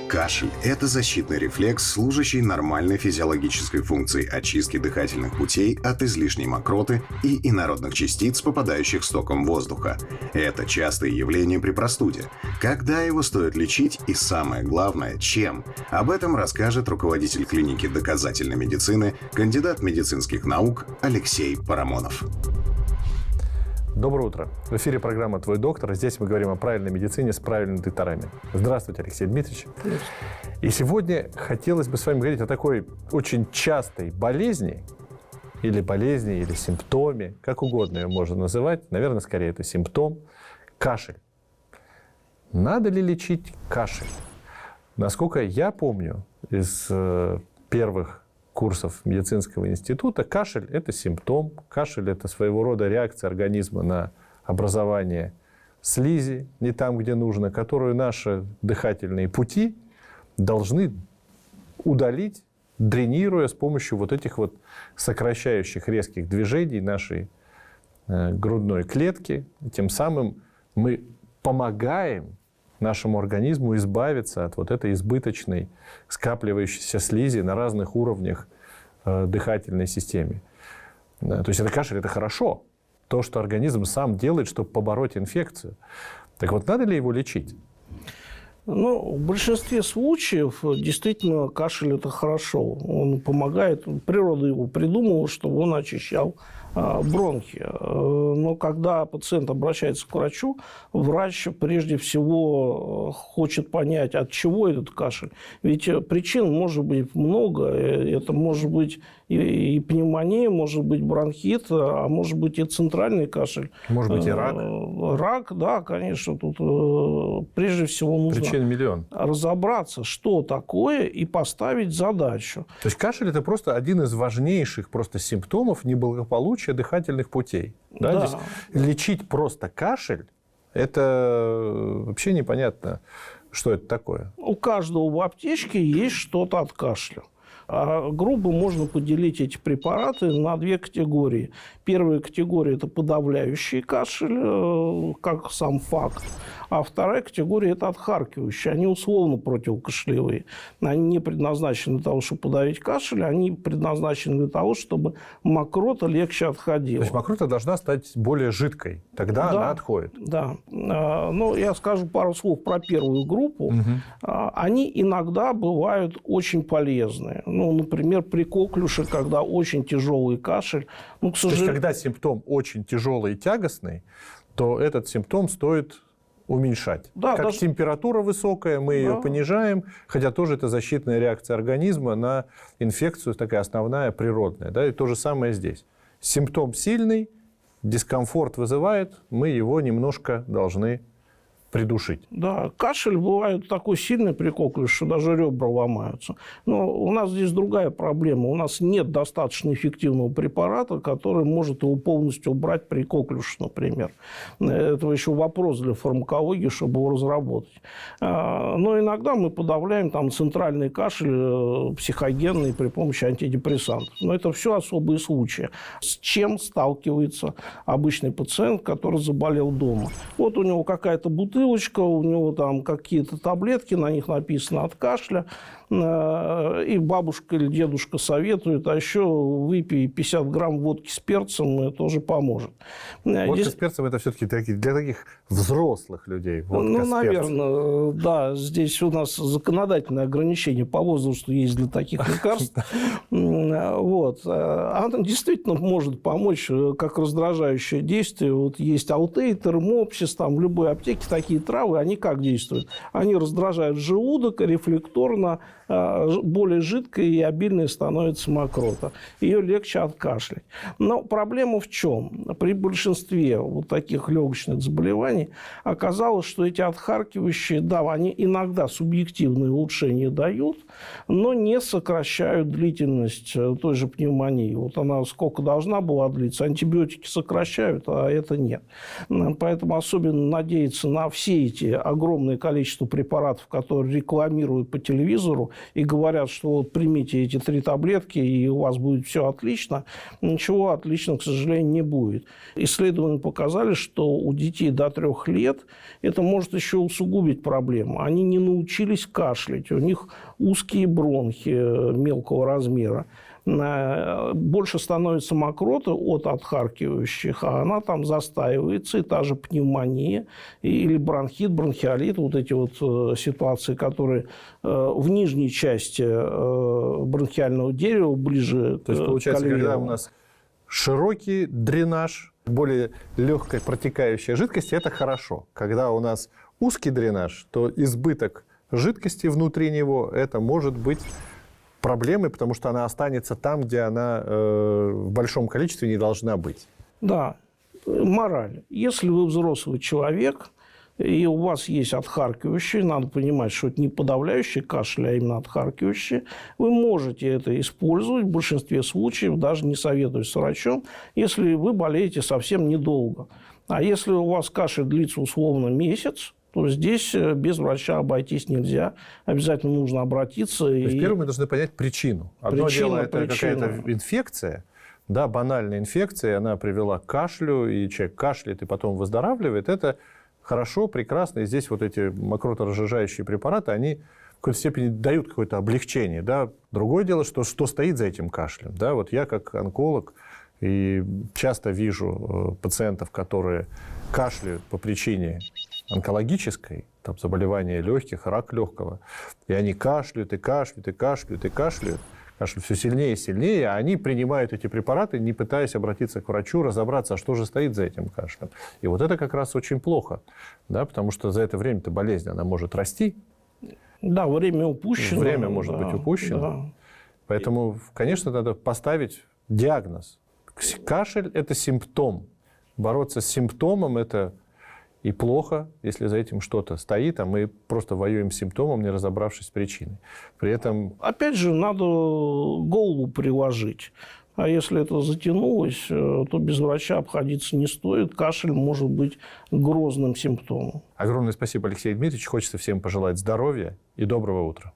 Кашель – это защитный рефлекс, служащий нормальной физиологической функцией очистки дыхательных путей от излишней мокроты и инородных частиц, попадающих стоком воздуха. Это частое явление при простуде. Когда его стоит лечить и, самое главное, чем? Об этом расскажет руководитель клиники доказательной медицины, кандидат медицинских наук Алексей Парамонов. Доброе утро. В эфире программа «Твой доктор». Здесь мы говорим о правильной медицине с правильными докторами. Здравствуйте, Алексей Дмитриевич. И сегодня хотелось бы с вами говорить о такой очень частой болезни, или симптоме, как угодно ее можно называть. Наверное, скорее это симптом. Кашель. Надо ли лечить кашель? Насколько я помню из первых курсов медицинского института, кашель – это симптом. Кашель – это своего рода реакция организма на образование слизи не там, где нужно, которую наши дыхательные пути должны удалить, дренируя с помощью вот этих вот сокращающих резких движений нашей грудной клетки. И тем самым мы помогаем нашему организму избавиться от вот этой избыточной скапливающейся слизи на разных уровнях дыхательной системы. То есть это кашель – это хорошо. То, что организм сам делает, чтобы побороть инфекцию. Так вот, надо ли его лечить? В большинстве случаев действительно кашель – это хорошо. Он помогает. Природа его придумала, чтобы он очищал бронхи. Но когда пациент обращается к врачу, врач прежде всего хочет понять, от чего этот кашель. Ведь причин может быть много. Это может быть и пневмония, может быть бронхит, а может быть и центральный кашель. Может быть и рак. Рак, да, конечно. Тут прежде всего нужно разобраться, что такое, и поставить задачу. То есть кашель – это просто один из важнейших симптомов неблагополучия дыхательных путей. Да? Да. Здесь лечить просто кашель – это вообще непонятно, что это такое. У каждого в аптечке есть что-то от кашля. Грубо можно поделить эти препараты на две категории. Первая категория – это подавляющий кашель, как сам факт. А вторая категория – это отхаркивающие. Они условно противокашлевые. Они не предназначены для того, чтобы подавить кашель, они предназначены для того, чтобы мокрота легче отходила. То есть мокрота должна стать более жидкой, тогда она отходит. Да. Я скажу пару слов про первую группу. Угу. Они иногда бывают очень полезны. Например, при коклюше, когда очень тяжелый кашель. То есть, когда симптом очень тяжелый и тягостный, то этот симптом стоит уменьшать. Да, как температура высокая, мы ее понижаем, хотя тоже это защитная реакция организма на инфекцию, такая основная, природная. Да? И то же самое здесь. Симптом сильный, дискомфорт вызывает, мы его немножко должны придушить. Да, кашель бывает такой сильный при коклюше, что даже ребра ломаются. Но у нас здесь другая проблема. У нас нет достаточно эффективного препарата, который может его полностью убрать при коклюше, например. Это еще вопрос для фармакологии, чтобы его разработать. Но иногда мы подавляем центральный кашель психогенный при помощи антидепрессантов. Но это все особые случаи. С чем сталкивается обычный пациент, который заболел дома? Вот у него какая-то бутылочка, у него там какие-то таблетки, на них написано от кашля, и бабушка или дедушка советуют, а еще выпей 50 грамм водки с перцем, это тоже поможет. Водка с перцем – это все-таки для таких взрослых людей. Водка наверное, да. Здесь у нас законодательное ограничение по возрасту есть для таких лекарств. Она действительно может помочь как раздражающее действие. Вот есть Алтейтер, Мопсис, в любой аптеке такие травы, они как действуют? Они раздражают желудок, рефлекторно более жидкой и обильной становится мокрота. Ее легче откашлять. Но проблема в чем? При большинстве вот таких легочных заболеваний оказалось, что эти отхаркивающие, да, они иногда субъективные улучшения дают, но не сокращают длительность той же пневмонии. Вот она сколько должна была длиться, антибиотики сокращают, а это нет. Поэтому особенно надеяться на все все эти огромное количество препаратов, которые рекламируют по телевизору и говорят, что вот примите эти 3 таблетки, и у вас будет все отлично, ничего отлично, к сожалению, не будет. Исследования показали, что у детей до 3 лет это может еще усугубить проблему. Они не научились кашлять, у них узкие бронхи мелкого размера. Больше становится мокрота от отхаркивающих, а она там застаивается, и та же пневмония, или бронхит, бронхиолит, вот эти вот ситуации, которые в нижней части бронхиального дерева, ближе к То есть, получается, альвеолам. когда у нас широкий дренаж, более легкая протекающая жидкость, это хорошо. Когда у нас узкий дренаж, то избыток жидкости внутри него, это может быть проблемой, потому что она останется там, где она в большом количестве не должна быть. Да, мораль. Если вы взрослый человек, и у вас есть отхаркивающие, надо понимать, что это не подавляющий кашель, а именно отхаркивающие, вы можете это использовать в большинстве случаев, даже не советуясь с врачом, если вы болеете совсем недолго. А если у вас кашель длится условно месяц, то здесь без врача обойтись нельзя. Обязательно нужно обратиться. То есть, первым мы должны понять причину. Одно дело, это какая-то инфекция, да, банальная инфекция, она привела к кашлю, и человек кашляет и потом выздоравливает. Это хорошо, прекрасно. И здесь вот эти мокроторазжижающие препараты, они в какой-то степени дают какое-то облегчение. Да. Другое дело, что стоит за этим кашлем. Да. Вот я как онколог и часто вижу пациентов, которые кашляют по причине онкологической, там, заболевания легких, рак легкого, и они кашляют, и кашляют, и кашляют, и кашляют, кашляют все сильнее и сильнее, а они принимают эти препараты, не пытаясь обратиться к врачу, разобраться, а что же стоит за этим кашлем. И вот это как раз очень плохо, да, потому что за это время-то болезнь, она может расти. Да, время упущено. Время может быть упущено. Да. Поэтому, конечно, надо поставить диагноз. Кашель – это симптом. Бороться с симптомом – это и плохо, если за этим что-то стоит, а мы просто воюем с симптомом, не разобравшись с причиной. При этом... Опять же, надо голову приложить. А если это затянулось, то без врача обходиться не стоит. Кашель может быть грозным симптомом. Огромное спасибо, Алексей Дмитриевич. Хочется всем пожелать здоровья и доброго утра.